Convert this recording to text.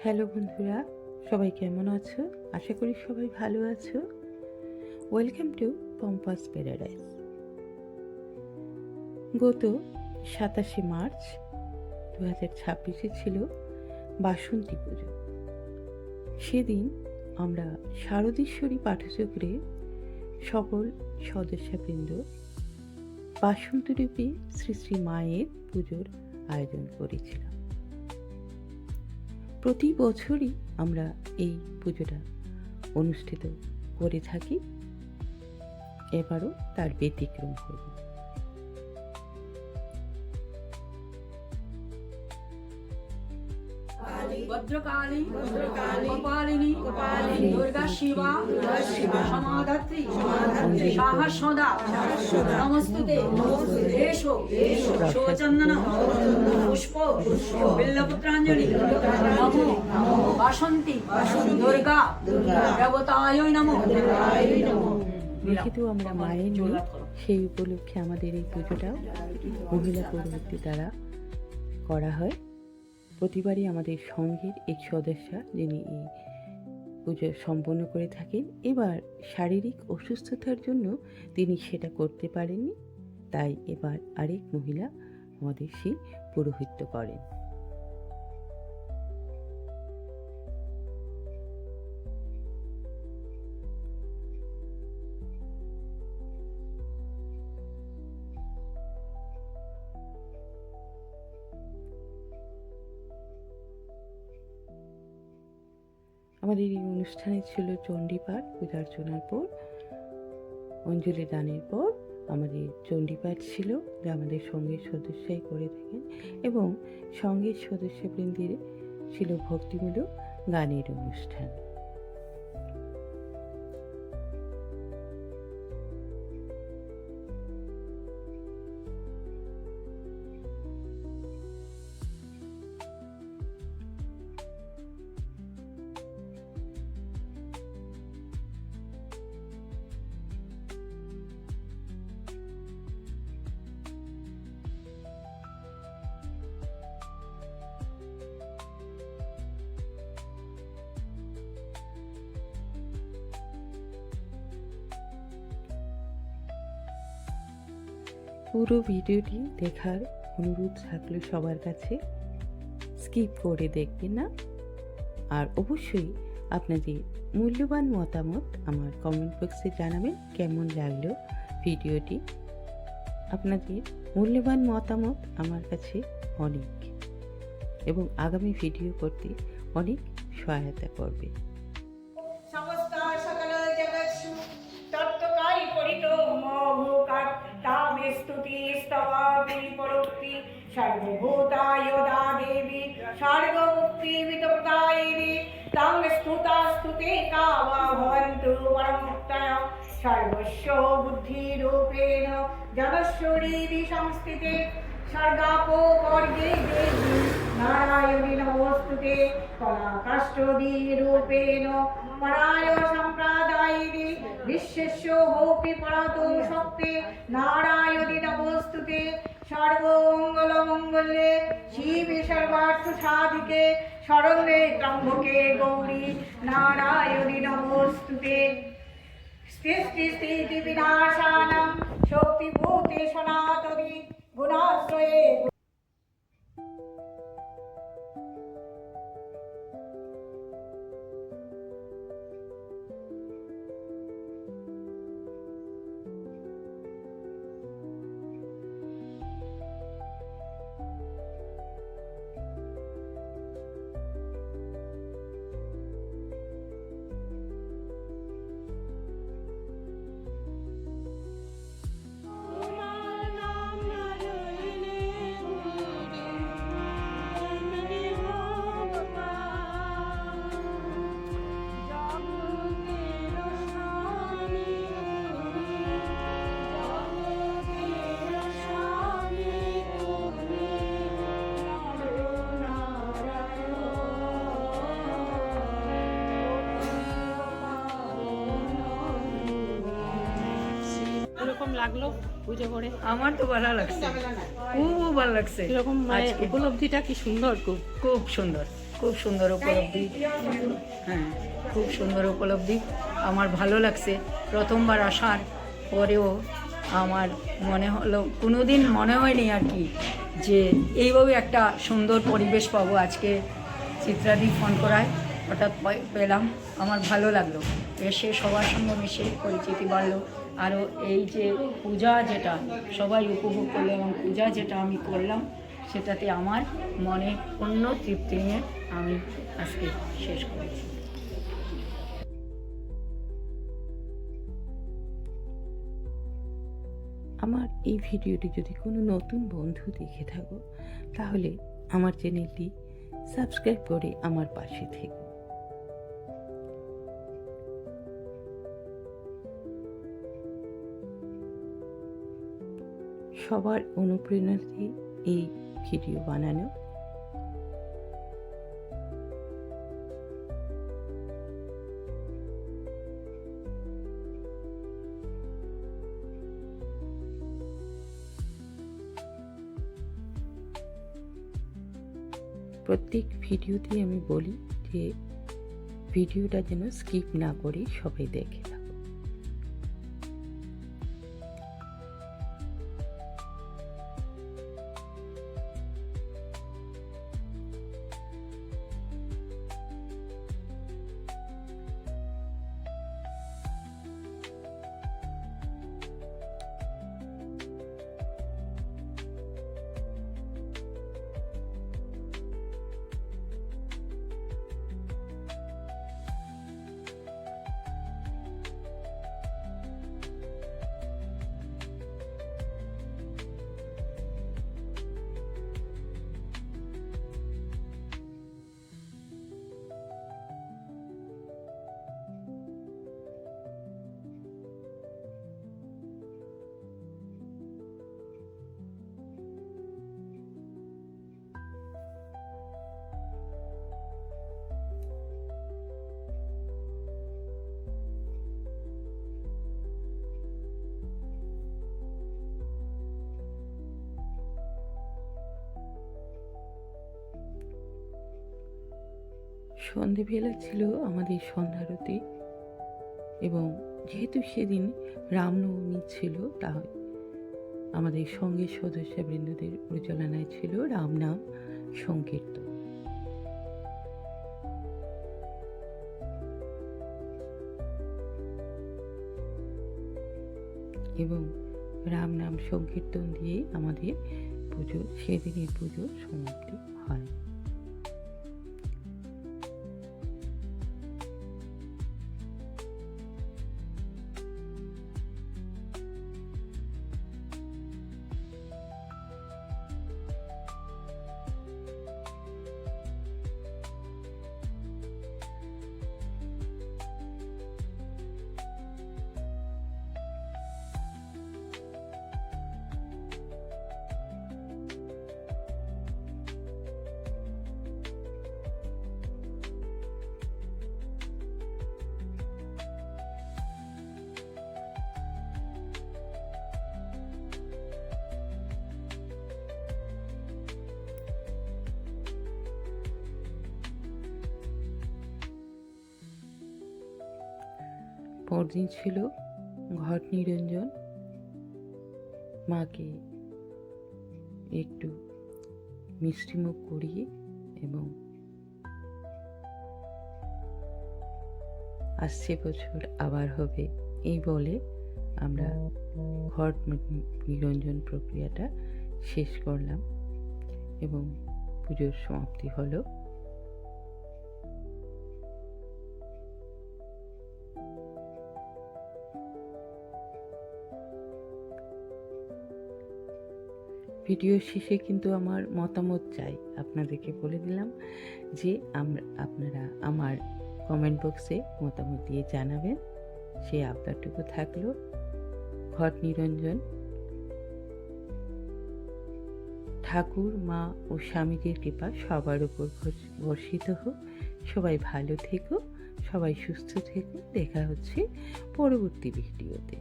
Hello বন্ধুরা, সবাই কেমন আছো? আশা করি সবাই ভালো আছো। Welcome to Pampas Paradise. গত 27 মার্চ 2026 ছিল বাসন্তী পুজো। সেদিন আমরা শারদীশ্বরী পাঠচক্রের সকল সদস্যবৃন্দ বাসন্তী রূপে শ্রী শ্রী মায়ের পুজোর আয়োজন করেছিলাম। প্রতি বছরই আমরা এই পুজোটা অনুষ্ঠিত করে থাকি, এবারও তার ব্যতিক্রম করব। ভদ্রকালী কপালিনী দুর্গা শিবা সমাধাত্রী সাহস্রদা নমস্তুতে এষো শোচন্দন পুষ্প বিল্লপত্রাঞ্জলি নমো বাসন্তী দুর্গা দেবতায় নমো। যেহেতু আমরা মায়ের নিয়ে, সেই উপলক্ষে আমাদের এই পুজোটাও মহিলা পুরোহিত দ্বারা করা হয়। প্রতিবারই আমাদের সঙ্গের এক সদস্য যিনি এই পুজো সম্পন্ন করে থাকেন, এবার শারীরিক অসুস্থতার জন্য তিনি সেটা করতে পারেননি, তাই এবার আরেক মহিলা আমাদের সেই পুরোহিত্য করেন। আমাদের এই অনুষ্ঠানে ছিল চণ্ডীপাঠ, পূজার্চনার পর অঞ্জলি দানের পর আমাদের চণ্ডীপাঠ ছিল, যা আমাদের সঙ্গের সদস্যই করে থাকেন, এবং সঙ্গের সদস্যবৃন্দের ছিল ভক্তিমূলক গানের অনুষ্ঠান। পুরো ভিডিওটি দেখার অনুরোধ থাকলো সবার কাছে, স্কিপ করে দেখবেন না। আর অবশ্যই আপনাদের মূল্যবান মতামত আমার কমেন্ট বক্সে জানাবেন কেমন লাগলো ভিডিওটি। আপনাদের মূল্যবান মতামত আমার কাছে অনেক, এবং আগামী ভিডিও করতে অনেক সহায়তা করবে। সমস্ত সকল জগৎসু তত্ত্বকারী পরিত মভূকার তামে স্তুতি স্তবা বিপরোক্তি সর্বভূতায়দা দেবী সর্বমুক্তি বিতপ্তায়িনী তাং স্তুতা স্তুতে কামা ভবন্তু পরমুক্তয় সর্বস্ব বুদ্ধিরূপেণ জগৎশ্বরীরি সংস্থিতে স্বর্গাপো বর্গে দেবী নারায়ণী নমস্তুতে কলাকাষ্ঠদীরূপেণ পরায় সম্প্রদায়িনী বিশ্বস্য হোপি পরাতো শক্তি নারায়ণী নমস্তুতে সর্বমঙ্গলমঙ্গলে শিবে সর্বার্থ সাধিকে শরণ্যে ত্র্যম্বকে গৌরী নারায়ণী নমস্তুতে সৃষ্টি স্থিতি বিনাশানাং শক্তিভূতে সনাতনী গুণাশ্রয়ে। লাগলো পুজো করে? আমার তো ভালো লাগছে, খুব ভালো লাগছে। এরকম মায়ের উপলব্ধিটা কি সুন্দর, খুব খুব সুন্দর। খুব সুন্দর উপলব্ধি। হ্যাঁ, খুব সুন্দর উপলব্ধি। আমার ভালো লাগছে। প্রথমবার আসার পরেও আমার মনে হলো, কোনো দিন মনে হয়নি আর কি যে এইভাবে একটা সুন্দর পরিবেশ পাবো। আজকে চিত্রাদি ফোন করায় হঠাৎ পেলাম, আমার ভালো লাগলো। এসে সবার সঙ্গে মিশে পরিচিতি বাড়লো। আরও এই যে পূজা যেটা সবাই উপভোগ করলো এবং পূজা যেটা আমি করলাম, সেটাতে আমার মনে অন্য তৃপ্তি নিয়ে আমি আজকে শেষ করেছি। আমার এই ভিডিওটি যদি কোনো নতুন বন্ধু দেখে থাকো, তাহলে আমার চ্যানেলটি সাবস্ক্রাইব করে আমার পাশে থেকো। সবার অনুপ্রেরণাতে এই ভিডিও বানানো। প্রত্যেক ভিডিওতেই আমি বলি যে ভিডিওটা যেন স্কিপ না করে সবাই দেখে থাকো। সন্ধেবেলা ছিল আমাদের সন্ধ্যারতি, এবং যেহেতু সেদিন রামনবমী ছিল, তাই আমাদের সঙ্গীত সদস্যবৃন্দদের পরিচালনায় ছিল রাম নাম সংকীর্তন। এবং রাম নাম সংকীর্তন দিয়ে আমাদের পুজো, সেদিনের পুজো সমাপ্তি হয়। পরদিন ছিল ঘট নিরঞ্জন। মাকে একটু মিষ্টিমুখ করিয়ে এবং আসছে বছর আবার হবে এই বলে আমরা ঘট নিরঞ্জন প্রক্রিয়াটা শেষ করলাম এবং পুজোর সমাপ্তি হলো। ভিডিও শেষে কিন্তু আমার মতামত চাই, আপনাদেরকে বলে দিলাম যে আপনারা আমার কমেন্ট বক্সে মতামত দিয়ে জানাবেন। সেই আবদারটুকু থাকলো। ঘট নিরঞ্জন ঠাকুর, মা ও স্বামীজির কৃপা সবার উপর বর্ষিত হোক। সবাই ভালো থেকো, সবাই সুস্থ থেকো। দেখা হচ্ছে পরবর্তী ভিডিওতে।